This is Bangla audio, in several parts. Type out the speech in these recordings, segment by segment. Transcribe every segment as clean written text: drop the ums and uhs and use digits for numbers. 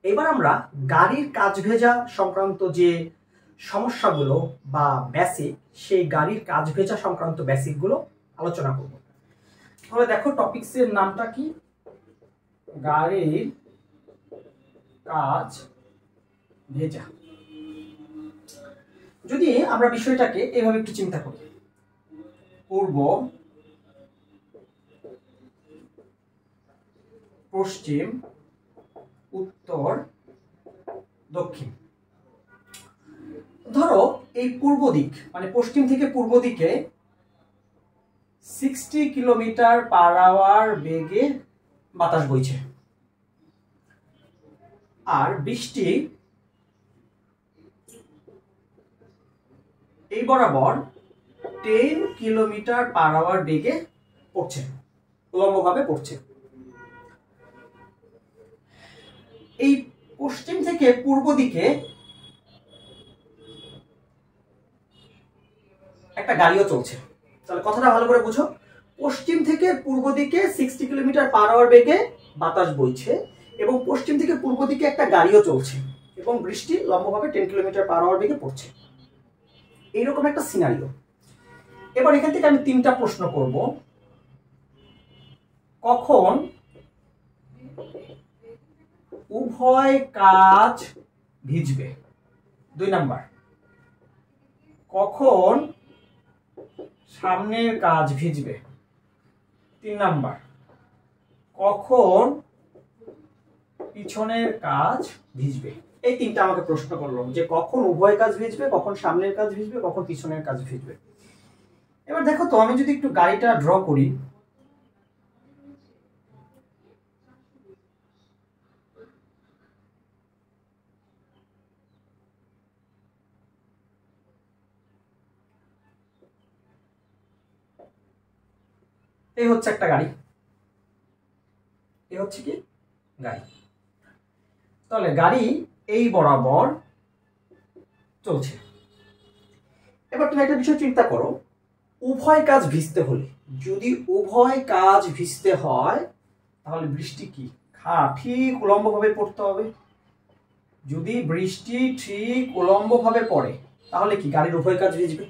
এবার আমরা গাড়ির কাজ ভেজা সংক্রান্ত যে সমস্যাগুলো বা বেসিক, সেই গাড়ির কাজ ভেজা সংক্রান্ত বেসিকগুলো আলোচনা করব। তাহলে দেখো টপিকসের নামটা কি, গাড়ির কাজ ভেজা। যদি আমরা বিষয়টাকে এভাবে একটু চিন্তা করি, পূর্ব, পশ্চিম, উত্তর, দক্ষিণ। ধরো এই পূর্ব দিক মানে পশ্চিম থেকে পূর্ব দিকে 60 কিলোমিটার পার আওয়ার বেগে বাতাস বইছে, আর বৃষ্টি এই বরাবর 10 কিলোমিটার পার আওয়ার বেগে পড়ছে, উল্লম্বভাবে পড়ছে। এই পশ্চিম থেকে পূর্ব দিকে একটা গাড়িও চলছে। তাহলে কথাটা ভালো করে বুঝো, পশ্চিম থেকে পূর্ব দিকে 60 কিলোমিটার পার আওয়ার বেগে বাতাস বইছে এবং পশ্চিম থেকে পূর্ব দিকে একটা গাড়িও চলছে এবং বৃষ্টি লম্বভাবে 10 কিলোমিটার পার আওয়ার বেগে পড়ছে। এইরকম একটা সিনারিও। এবার এখান থেকে আমি 3টা প্রশ্ন করব। কখন উভয় কাজ ভিজবে? 2 নাম্বার, কখন সামনের কাজ ভিজবে? 3 নাম্বার, কখন পিছনের কাজ ভিজবে? এই 3টা আমাকে প্রশ্ন করলো যে কখন উভয় কাজ ভিজবে, কখন সামনের কাজ ভিজবে, কখন পিছনের কাজ ভিজবে। এবার দেখো তো, আমি যদি একটু গাড়িটা ড্র করি, এই হচ্ছে একটা গাড়ি, এই হচ্ছে কি গাড়ি। তাহলে গাড়ি এই বরাবর চলছে। এবার তুমি একটা বিষয় চিন্তা করো, উভয় কাজ ভিজতে হলে, যদি উভয় কাজ ভিজতে হয় তাহলে বৃষ্টি কি ঠিক উলম্বভাবে পড়তে হবে। যদি বৃষ্টি ঠিক উলম্বভাবে পড়ে তাহলে কি গাড়ির উভয় কাজ ভিজবে।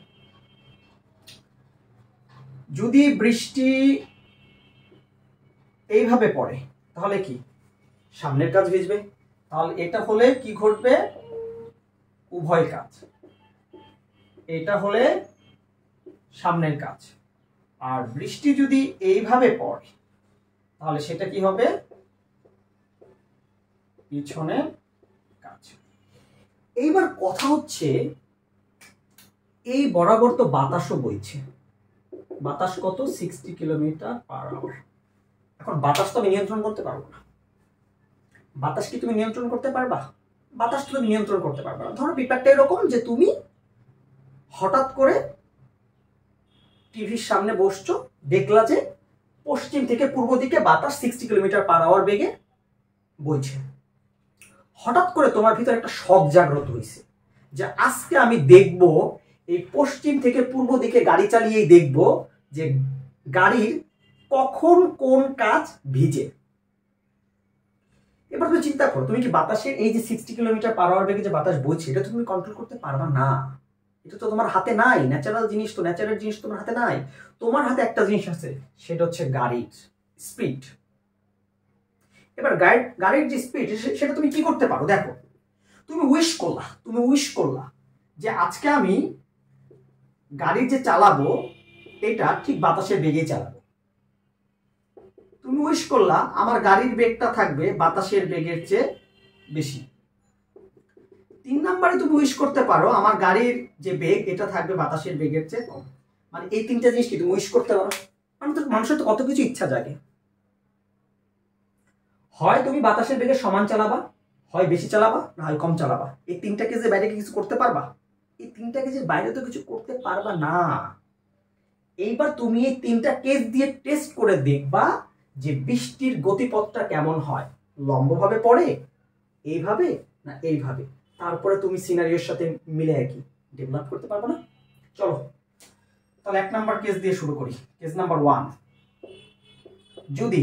যদি বৃষ্টি এইভাবে পড়ে তাহলে কি সামনের কাজ ভিজবে। তাহলে এটা হলে কি ঘটবে, উভয় কাজ। এটা হলে সামনের কাজ। আর বৃষ্টি যদি এইভাবে পড়ে তাহলে সেটা কি হবে, পিছনের কাজ। এইবার কথা হচ্ছে, এই বরাবর তো বাতাসও বইছে, বাতাস কত, 60 কিলোমিটার পার আওয়ার। এখন বাতাস তো আমি নিয়ন্ত্রণ করতে পারবো না। বাতাস কি তুমি নিয়ন্ত্রণ করতে পারবা? বাতাস তুমি নিয়ন্ত্রণ করতে পারবা না। ধরো ব্যাপারটা এরকম যে তুমি হঠাৎ করে টিভির সামনে বসছো, দেখলা যে পশ্চিম থেকে পূর্ব দিকে বাতাস 60 কিলোমিটার পার আওয়ার বেগে বইছে। হঠাৎ করে তোমার ভিতরে একটা শখ জাগ্রত হয়েছে যে আজকে আমি দেখব, এই পশ্চিম থেকে পূর্ব দিকে গাড়ি চালিয়েই দেখব যে গাড়ির কখন কোন কাজ ভিজে। এবার তুমি চিন্তা করো, তুমি কি বাতাসের এই যে 60 কিলোমিটার পার আওয়ার বেগে যে বাতাস বইছে এটা তুমি কন্ট্রোল করতে পারবা না। এটা তো তোমার হাতে নাই, ন্যাচারাল জিনিস তো, ন্যাচারাল জিনিস তোমার হাতে নাই। তোমার হাতে একটা জিনিস আছে, সেটা হচ্ছে গাড়ির স্পিড। এবার গাড়ির যে স্পিড সেটা তুমি কি করতে পারো, দেখো তুমি উইশ করলা যে আজকে আমি গাড়ি যে চালাবো এটা ঠিক বাতাসের বেগে চালাবো। তুমি উইশ করলা আমার গাড়ির বেগটা থাকবে বাতাসের বেগের চেয়ে বেশি। 3 নাম্বারে তুমি উইশ করতে পারো আমার গাড়ির যে বেগ এটা থাকবে বাতাসের বেগের চেয়ে কম। মানে এই 3টা জিনিস কি তুমি উইশ করতে পারো। মানুষের তো কত কিছু ইচ্ছা জাগে। হয় তুমি বাতাসের বেগে সমান চালাবা, হয় বেশি চালাবা, না হয় কম চালাবা। এই 3টা কেসের বাইরে কি কিছু করতে পারবা? এই 3টা কেসের বাইরে তো কিছু করতে পারবা না। এইবার তুমি এই 3টা কেস দিয়ে টেস্ট করে দেখবা যে বৃষ্টির গতিপথটা কেমন হয়, লম্বভাবে পড়ে, এইভাবে না এইভাবে। তারপরে তুমি সিনারিওর সাথে মিলে কি ডেভেলপ করতে পারবে না। চলো তাহলে 1 নাম্বার কেস দিয়ে শুরু করি। কেস নাম্বার 1, যদি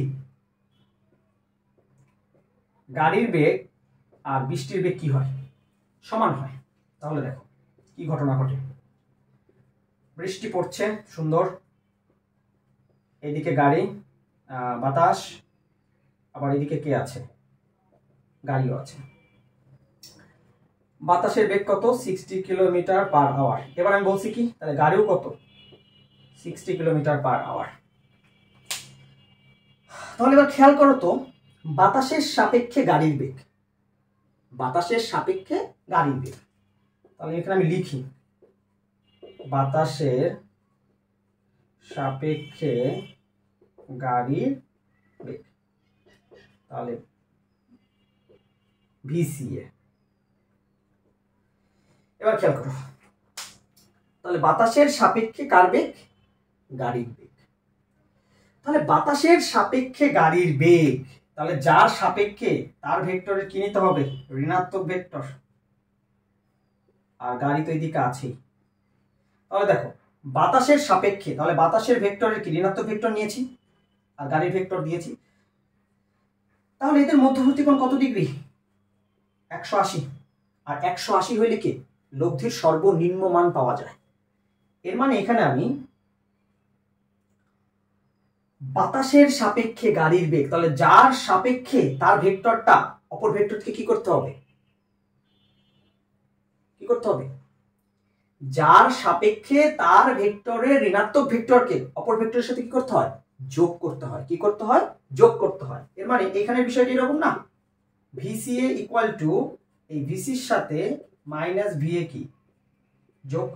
গাড়ির বেগ আর বৃষ্টির বেগ কি হয়? সমান হয়। তাহলে দেখো কি ঘটনা ঘটে। বৃষ্টি পড়ছে সুন্দর, এদিকে গাড়ি, বাতাস, আবার এদিকে কে আছে? গাড়িও আছে। বাতাসের বেগ কত? 60 কিলোমিটার পার আওয়ার। এবার আমি বলছি কি, তাহলে গাড়িও কত? 60 কিলোমিটার পার আওয়ার। তাহলে এবার খেয়াল করো তো, বাতাসের সাপেক্ষে গাড়ির বেগ, বাতাসের সাপেক্ষে গাড়ির বেগ। তাহলে এখানে আমি লিখি বাতাসের সাপেক্ষে গাড়ির বেগ, তাহলে ভিসিএ। এবার খেয়াল করো, তাহলে বাতাসের সাপেক্ষে কার বেগ? গাড়ির বেগ। তাহলে বাতাসের সাপেক্ষে গাড়ির বেগ, তাহলে যার সাপেক্ষে তার ভেক্টরের কি নিতে হবে? ঋণাত্মক ভেক্টর। আর গাড়ি তো এদিকে আছেই। তাহলে দেখো বাতাসের সাপেক্ষে, তাহলে বাতাসের ভেক্টরের কি ঋণাত্মক ভেক্টর নিয়েছি আর গাড়ির ভেক্টর দিয়েছি। তাহলে এদের মধ্যবর্তী কোণ কত ডিগ্রি? 180। আর 180 হইলে কি লব্ধির সর্বনিম্ন মান পাওয়া যায়। এর মানে এখানে আমি বাতাসের সাপেক্ষে গাড়ির বেগ, তাহলে যার সাপেক্ষে তার ভেক্টরটা অপর ভেক্টরকে কি করতে হবে? কি করতে হবে? যার সাপেক্ষে তার ভেক্টরের ঋণাত্মক ভেক্টরকে অপর ভেক্টরের সাথে কি করতে হয়? যোগ করতে হয়। কি করতে হয়? যোগ করতে হয়। এর মানে এখানের বিষয়টি এরকম না, ভিসিএ ইকুয়াল টু এই ভিসির সাথে মাইনাস ভিএ কি যোগ।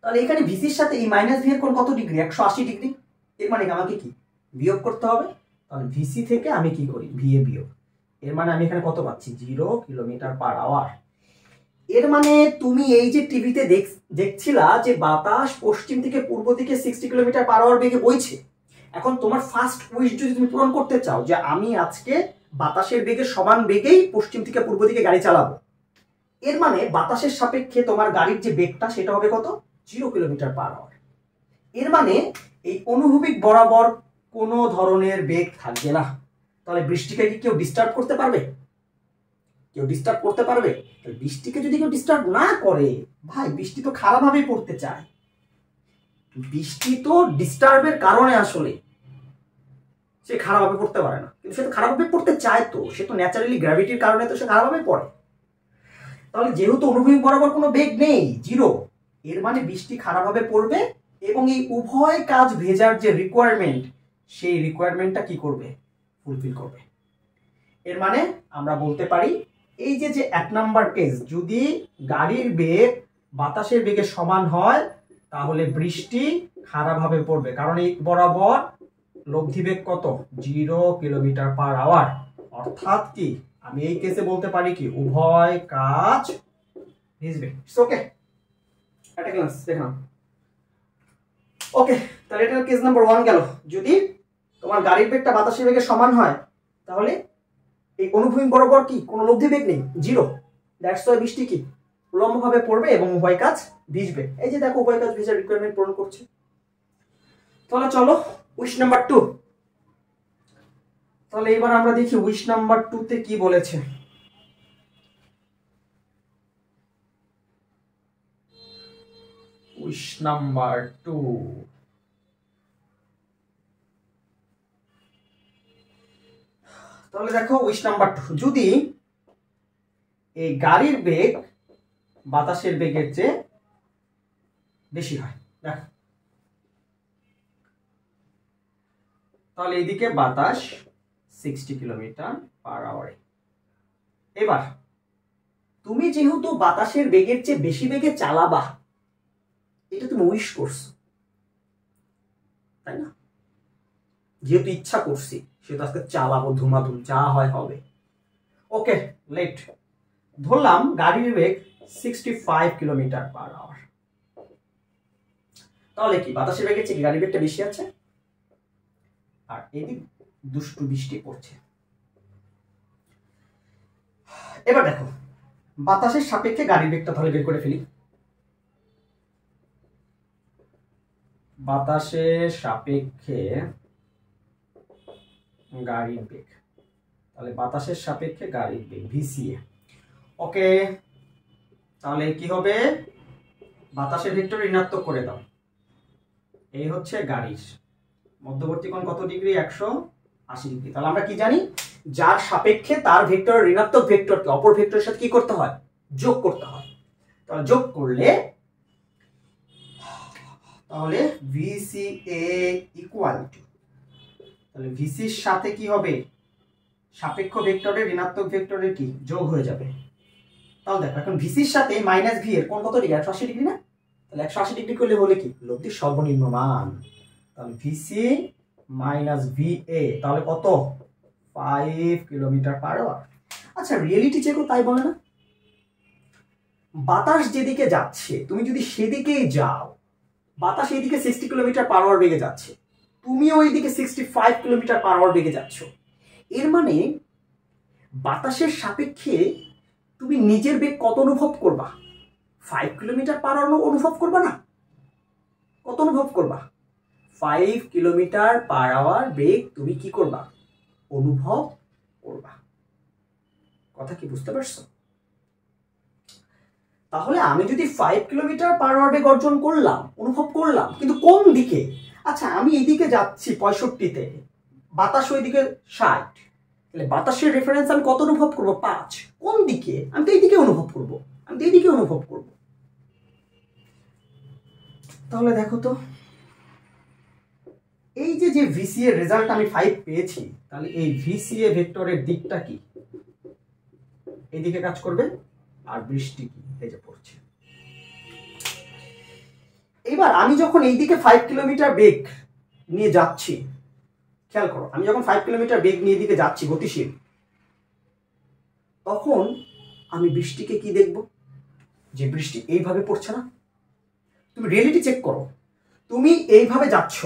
তাহলে এখানে ভিসির সাথে এই মাইনাস ভি এর কোণ কত ডিগ্রি? 180 ডিগ্রি। এর মানে আমাকে কি বিয়োগ করতে হবে। তাহলে ভিসি থেকে আমি কি করি? ভিএ বিয়োগ। এর মানে আমি এখানে কত পাচ্ছি? 0 কিলোমিটার পার আওয়ার। এর মানে তুমি এই যে টিভিতে দেখছিলা যে বাতাস পশ্চিম থেকে পূর্ব দিকে 60 কিলোমিটার পার আওয়ার বেগে বইছে, এখন তোমার ফার্স্ট উইশ যদি তুমি পূরণ করতে চাও যে আমি আজকে বাতাসের বেগের সমান বেগেই পশ্চিম থেকে পূর্ব দিকে গাড়ি চালাবো, এর মানে বাতাসের সাপেক্ষে তোমার গাড়ির যে বেগটা সেটা হবে কত? 0 কিলোমিটার পার আওয়ার। এর মানে এই অনুভূমিক বরাবর কোনো ধরনের বেগ থাকবে না। তাহলে বৃষ্টিকে কি কেউ ডিস্টার্ব করতে পারবে? কেউ ডিস্টার্ব করতে পারবে? বৃষ্টিকে যদি কেউ ডিস্টার্ব না করে, ভাই বৃষ্টি তো খারাপভাবেই পড়তে চায়। বৃষ্টি তো ডিস্টার্বের কারণে আসলে সে খারাপভাবে পড়তে পারে না, কিন্তু সে তো খারাপভাবে পড়তে চায়, তো সে তো ন্যাচারালি গ্র্যাভিটির কারণে তো সে খারাপভাবে পড়ে। তাহলে যেহেতু অনুভূমিক বরাবর কোনো বেগ নেই, 0, এর মানে বৃষ্টি খারাপভাবে পড়বে এবং এই উভয় কাজ ভেজার যে রিকোয়ারমেন্ট, সেই রিকোয়ারমেন্টটা কি করবে? ফুলফিল করবে। এর মানে আমরা বলতে পারি এই যে 1 নাম্বার কেস, যদি গাড়ির বেগ বাতাসের বেগের সমান হয় তাহলে বৃষ্টি খারাপভাবে পড়বে, কারণ এই বরাবর লব্ধি বেগ কত? 0 কিলোমিটার পার আওয়ার। অর্থাৎ কি আমি এই কেসে বলতে পারি কি উভয় কাজ ভিজবে। ওকে, এটা ক্লাস দেখলাম। ওকে, তাহলে এটা কেস নাম্বার 1 গেল। যদি তোমার গাড়ির বেগটা বাতাসের বেগের সমান হয় তাহলে এই অনুভূমিক বরাবর কি কোনো লব্ধি বেগ নেই, 0। দ্যাটস ওয়াই বৃষ্টি কি উল্লম্বভাবে পড়বে এবং উভয় কাজ ভিজবে। এই যে দেখো উভয় কাজ ভিজার রিকোয়ারমেন্ট পূরণ করছে। তাহলে চলো উইশ নাম্বার 2। তাহলে এবার আমরা দেখি উইশ নাম্বার 2 তে কি বলেছে। উইশ নাম্বার 2, তাহলে দেখো উইশ নাম্বার 2, যদি এই গাড়ির বেগ বাতাসের বেগের চেয়ে বেশি হয়, দেখো তাহলে এইদিকে বাতাস 60 কিলোমিটার পার আওয়ারে। এবার তুমি যেহেতু বাতাসের বেগের চেয়ে বেশি বেগে চালাবা, এটা তুমি উইশ করছো, তাই না? যেহেতু ইচ্ছা করছি সেহেতু আজকে চালাবো, ধুমাধুম, যা হয় হবে। ওকে, লেট ধরলাম গাড়ির বেগ 65 কিলোমিটার পার আওয়ার। তাহলে কি বাতাসের বেগের চেয়ে গাড়ির বেগটা বেশি আছে, আর এদিক দুষ্টু বৃষ্টি পড়ছে। এবার দেখো বাতাসের সাপেক্ষে গাড়ির বেগটা তাহলে বের করে ফেলি। বাতাসের সাপেক্ষে গাড়ির বেগ, তাহলে বাতাসের সাপেক্ষে গাড়ির বেগ ভিসিএ। ওকে, তাহলে কি হবে, বাতাসের ভেক্টর ঋণাত্মক করে দাও। এই হচ্ছে গাড়ির মধ্যবর্তী কোণ কত ডিগ্রি, 180 ডিগ্রি। তাহলে আমরা কি জানি, যার সাপেক্ষে তার ভেক্টর ঋণাত্মক ভেক্টরকে অপর ভেক্টরের সাথে কি করতে হয়, যোগ করতে হয়। তাহলে যোগ করলে তাহলে ভিসিএ ইকুয়াল টু, তাহলে ভিসির সাথে কি হবে, সাপেক্ষ ভেক্টরের ঋণাত্মক ভেক্টরের কি যোগ হয়ে যাবে। তাহলে দেখো এখন ভিসির সাথে মাইনাস ভি এর কোণ কত ডিগ্রি, 180 ডিগ্রি না? তাহলে 180 ডিগ্রি করলে হলে কি, লব্ধির সর্বনিম্ন মান। তাহলে ভিসি মাইনাস ভিএ, তাহলে কত, 5 কিলোমিটার পার আওয়ার। আচ্ছা রিয়েলিটি চেকও তাই বলে না? বাতাস যেদিকে যাচ্ছে তুমি যদি সেদিকেই যাও, বাতাস এইদিকে 60 কিলোমিটার পার আওয়ার বেগে যাচ্ছে, তুমিও ওইদিকে 65 কিলোমিটার পার আওয়ার বেগে যাচ্ছ। এর মানে বাতাসের সাপেক্ষে তুমি নিজের বেগ কত অনুভব করবা, 5 কিলোমিটার পার আওয়ার অনুভব করবা না? কত অনুভব করবা? 5 কিলোমিটার পার আওয়ার বেগ তুমি কি করবা, অনুভব করবা। কথা কি বুঝতে পারছো? তাহলে আমি যদি 5 কিলোমিটার পার আওয়ার বেগ অর্জন করলাম, অনুভব করলাম, কিন্তু কোন দিকে? আচ্ছা আমি এইদিকে যাচ্ছি 65-তে, বাতাস ওইদিকে 60, তাহলে বাতাসের রেফারেন্স আমি কত অনুভব করব, 5। কোন দিকে? আমি তো এইদিকে অনুভব করব, আমি তো এইদিকে অনুভব করব। তাহলে দেখো তো, এই যে যে ভিসিএ রেজাল্ট আমি 5 পেয়েছি, তাহলে এই ভিসিএ ভেক্টরের দিকটা কি, এইদিকে কাজ করবে, আর বৃষ্টি কি, এই যে পড়ছে। এবার আমি যখন এইদিকে 5 কিলোমিটার বেগ নিয়ে যাচ্ছি, খেয়াল করো, আমি যখন 5 কিলোমিটার বেগ নিয়ে এদিকে যাচ্ছি গতিশীল, তখন আমি বৃষ্টিকে কি দেখব, যে বৃষ্টি এইভাবে পড়ছে না? তুমি রিয়েলিটি চেক করো, তুমি এইভাবে যাচ্ছ,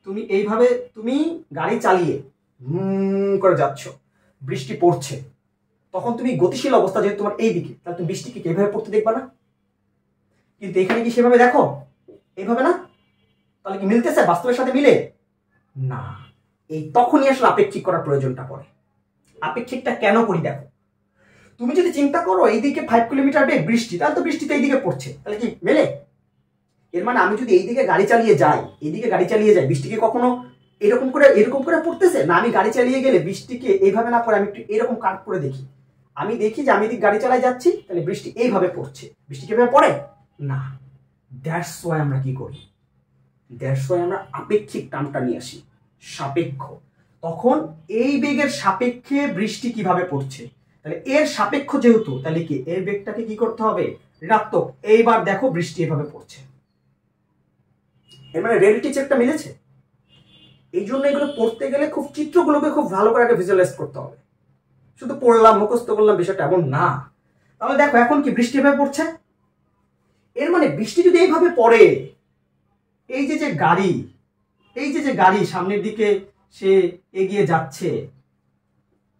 তুমি এইভাবে তুমি গাড়ি চালিয়ে করে যাচ্ছ, বৃষ্টি পড়ছে, তখন তুমি গতিশীল অবস্থা যেহেতু তোমার এইদিকে, তাহলে তুমি বৃষ্টিকে এইভাবে পড়তে দেখবা না? কিন্তু এখানে কি সেভাবে দেখো, এইভাবে না? তাহলে কি মিলতেছে বাস্তবের সাথে মিলে না? এই তখনই আসলে আপেক্ষিক করার প্রয়োজনটা পড়ে। আপেক্ষিকটা কেন করি দেখো, তুমি যদি চিন্তা করো এইদিকে 5 কিলোমিটার বেগ বৃষ্টি, তাহলে তো বৃষ্টিতে এইদিকে পড়ছে, তাহলে কি মেলে? এর মানে আমি যদি এইদিকে গাড়ি চালিয়ে যাই, এইদিকে গাড়ি চালিয়ে যাই, বৃষ্টিকে কখনো এরকম করে পড়তেছে না? আমি গাড়ি চালিয়ে গেলে বৃষ্টিকে এইভাবে না পড়ে আমি একটু এরকম কাট করে দেখি, আমি দেখি যে আমি এদিকে গাড়ি চালাই যাচ্ছি, তাহলে বৃষ্টি এইভাবে পড়ছে, বৃষ্টি কিভাবে পড়ে না। দ্যাটস ওয়াই আমরা কি করি, দ্যাটস ওয়াই আমরা আপেক্ষিক টার্মটা নিয়ে আসি, সাপেক্ষ। তখন এই বেগের সাপেক্ষে বৃষ্টি কিভাবে পড়ছে, তাহলে এর সাপেক্ষ যেহেতু, তাহলে কি এর বেগটাকে কি করতে হবে, ঋণাত্মক। এইবার দেখো বৃষ্টি এভাবে পড়ছে, এর মানে রিয়েলিটি চেকটা মিলেছে। এই জন্য এগুলো পড়তে গেলে খুব চিত্রগুলোকে খুব ভালো করে আগে ভিজুয়ালাইজ করতে হবে, শুধু পড়লাম মুখস্থ করলাম বিষয়টা এমন না। তাহলে দেখো এখন কি বৃষ্টি এভাবে পড়ছে, এর মানে বৃষ্টি যদি এইভাবে পড়ে, এই যে যে গাড়ি, এই যে যে গাড়ি সামনের দিকে সে এগিয়ে যাচ্ছে,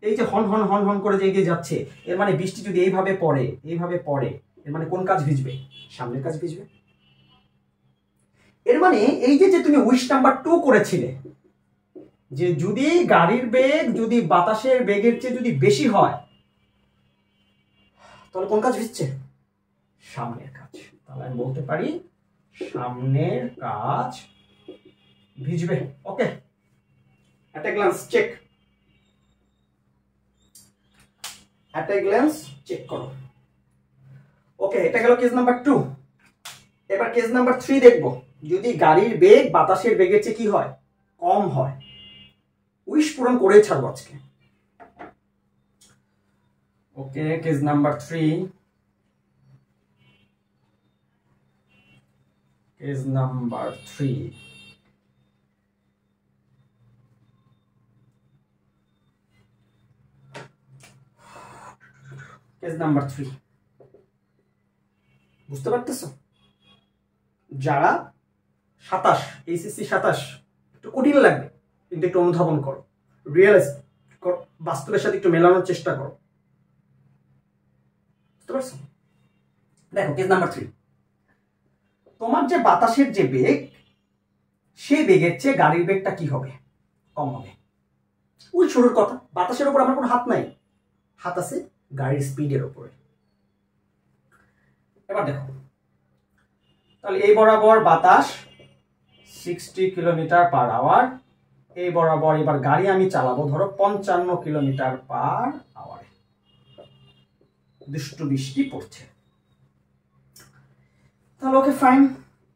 এই যে হন হন হন হন করে যে এগিয়ে যাচ্ছে, এর মানে বৃষ্টি যদি এইভাবে পড়ে, এইভাবে পড়ে, এর মানে কোন কাজ ভিজবে, সামনের কাজ ভিজবে। এর মানে এই যে যে তুমি উইশ নাম্বার 2 করেছিলে, যে যদি গাড়ির বেগ যদি বাতাসের বেগের চেয়ে যদি বেশি হয়, তাহলে কোন কাজ ভিজছে, সামনের কাজ। তাহলে আমি বলতে পারি সামনের কাজ ভিজবে। Okay, at a glance check, at a glance check করো। ওকে, এটা গেল কেস নাম্বার 2। এবার কেস নাম্বার 3 দেখব, যদি গাড়ির বেগ বাতাসের বেগের চেয়ে কি হয়, কম হয়। উইশ পূরণ করে ছাড়বো আজকে। Okay, case number 3, case number 3। Case number 3 বুঝতে পারতেছো? যারা 27 এইচএসসি 27 একটু কঠিন লাগবে, কিন্তু একটু অনুধাবন করো, রিয়েলাইজ করো, বাস্তবের সাথে একটু মেলানোর চেষ্টা করো। বুঝতে পারছো? দেখো কেস নাম্বার 3, তোমার যে বাতাসের যে বেগ, সেই বেগের চেয়ে গাড়ির বেগটা কি হবে, কম হবে। ওই শুরুর কথা, বাতাসের উপর আমার কোনো হাত নাই, হাত আছে গাড়ির স্পিডের উপরে। এবার দেখো, তাহলে এই বরাবর বাতাস 60 কিলোমিটার পার আওয়ার, এই বরাবর এবার গাড়ি আমি চালাবো ধরো 55 কিলোমিটার পার আওয়ারে, দুষ্টু বৃষ্টি পড়ছে। তাহলে ওকে ফাইন,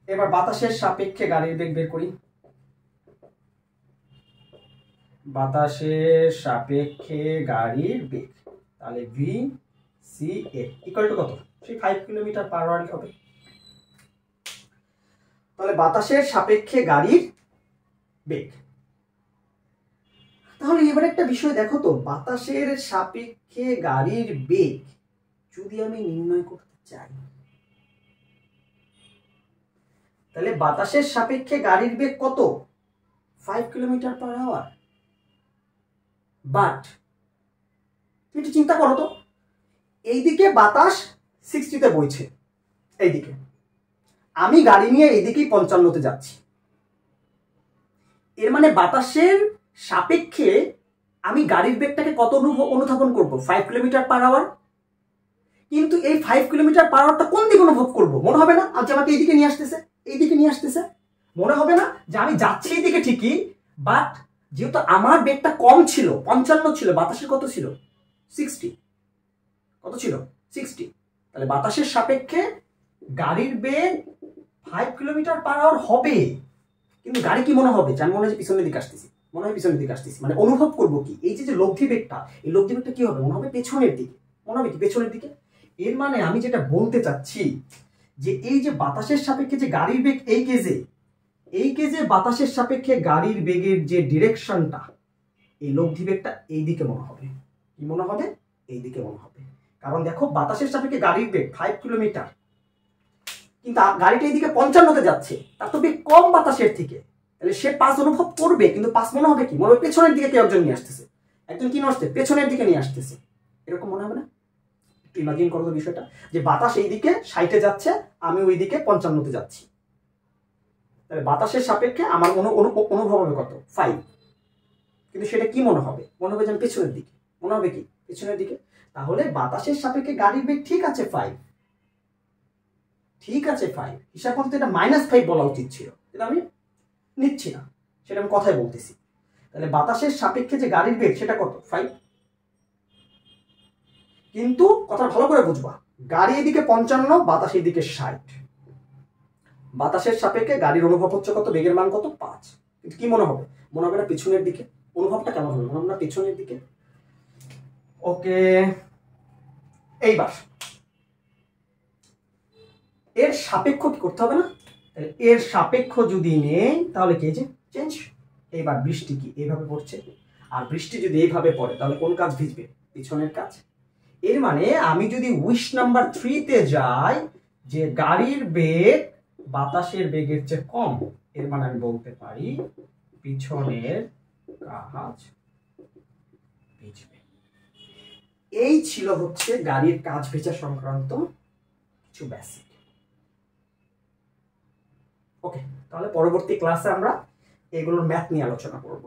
এবার বাতাসের সাপেক্ষে গাড়ির বেগ বের করি। বাতাসের সাপেক্ষে গাড়ির বেগ, তাহলে V C A equal to কত, সেই 5 কিলোমিটার পার আওয়ারই হবে। তাহলে বাতাসের সাপেক্ষে গাড়ির বেগ। তাহলে এবার একটা বিষয় দেখো তো, বাতাসের সাপেক্ষে গাড়ির বেগ যদি আমি নির্ণয় করতে চাই, তাহলে বাতাসের সাপেক্ষে গাড়ির বেগ কত, 5 কিলোমিটার পার আওয়ার। বাট তুমি একটু চিন্তা করো তো, এইদিকে বাতাস 60-তে বইছে, এইদিকে আমি গাড়ি নিয়ে এইদিকেই 55-তে যাচ্ছি, এর মানে বাতাসের সাপেক্ষে আমি গাড়ির বেগটাকে কত অনুধাবন করব, 5 কিলোমিটার পার আওয়ার। কিন্তু এই 5 কিলোমিটার পার আওয়ারটা কোন দিকে অনুভব করব, মনে হবে না আজ আমাকে এইদিকে নিয়ে আসতেছে, এইদিকে নিয়ে আসতেছে, মনে হবে না যে আমি যাচ্ছি এইদিকে ঠিকই, বাট যেহেতু আমার বেগটা কম ছিল, 55 ছিল, বাতাসের কত ছিল 60, কত ছিল 60, তাহলে বাতাসের সাপেক্ষে গাড়ির বেগ 5 কিলোমিটার পার আওয়ার হবে। কিন্তু গাড়ি কি মনে হবে, আমি মনে হয় পিছনের দিকে আসতেছি, মনে হয় পিছনের দিকে আসতেছি, মানে অনুভব করবো কি, এই যে লব্ধি বেগটা, এই লব্ধি বেগটা কি হবে, মনে হবে পেছনের দিকে, মনে হবে কি পেছনের দিকে। এর মানে আমি যেটা বলতে চাচ্ছি যে এই যে বাতাসের সাপেক্ষে যে গাড়ির বেগ এই কেজে বাতাসের সাপেক্ষে গাড়ির বেগের যে ডিরেকশনটা, এই লব্ধি বেগটা এই দিকে মনে হবে, কি মনে হবে, এই দিকে মনে হবে। কারণ দেখো বাতাসের সাপেক্ষে গাড়ির বেগ 5 কিলোমিটার, কিন্তু গাড়িটা এইদিকে 55-তে যাচ্ছে, তার তো বেগ কম বাতাসের থেকে, তাহলে সে পাস অনুভব করবে, কিন্তু পাস মনে হবে কি, মনে হবে পেছনের দিকে কেউ একজন নিয়ে আসতেছে, একজন কি নিয়ে আসছে, পেছনের দিকে নিয়ে আসতেছে, এরকম মনে হবে না? একটু ইমাজিন করো তো বিষয়টা, যে বাতাস এইদিকে 60-এ যাচ্ছে, আমি ওইদিকে 55-তে যাচ্ছি, তাহলে বাতাসের সাপেক্ষে আমার অনুভব হবে কত, 5, কিন্তু সেটা কি মনে হবে, মনে হবে যে আমি পেছনের দিকে, মনে হবে কি পেছনের দিকে। তাহলে বাতাসের সাপেক্ষে গাড়ির বেগ ঠিক আছে 5, ঠিক আছে 5, হিসাব করতে এটা -5 বলা উচিত ছিল, এটা আমি নিচ্ছি না, সেটা আমি কথাই বলতেছি। তাহলে বাতাসের সাপেক্ষে যে গাড়ির বেগ সেটা কত, 5। কিন্তু কথা ভালো করে বুঝবা, গাড়ি এদিকে 55, বাতাস এদিকে 60, বাতাসের সাপেক্ষে গাড়ির অনুভব হচ্ছে কত, বেগের মান কত, 5। কিন্তু কি মনে হবে, মনে হবে না পেছনের দিকে, অনুভবটা কেমন হবে, মনে হবে না পেছনের দিকে। ওকে, এইবার এর সাপেক্ষ কি করতে হবে না, এর সাপেক্ষ যদি নেই তাহলে কি, যে চেঞ্জ। এইবার বৃষ্টি কি এইভাবে পড়ছে, আর বৃষ্টি যদি এইভাবে পড়ে তাহলে কোন কাজ ভিজবে, পিছনের কাজ। এর মানে আমি যদি উইশ নাম্বার 3-তে যাই, যে গাড়ির বেগ বাতাসের বেগের চেয়ে কম, এর মানে আমি বলতে পারি পিছনের কাজ ভিজবে। এই ছিল হচ্ছে গাড়ির কাজ ভেজা সংক্রান্ত কিছু বেসিক। ওকে, তাহলে পরবর্তী ক্লাসে আমরা এগুলোর ম্যাথ নিয়ে আলোচনা করব।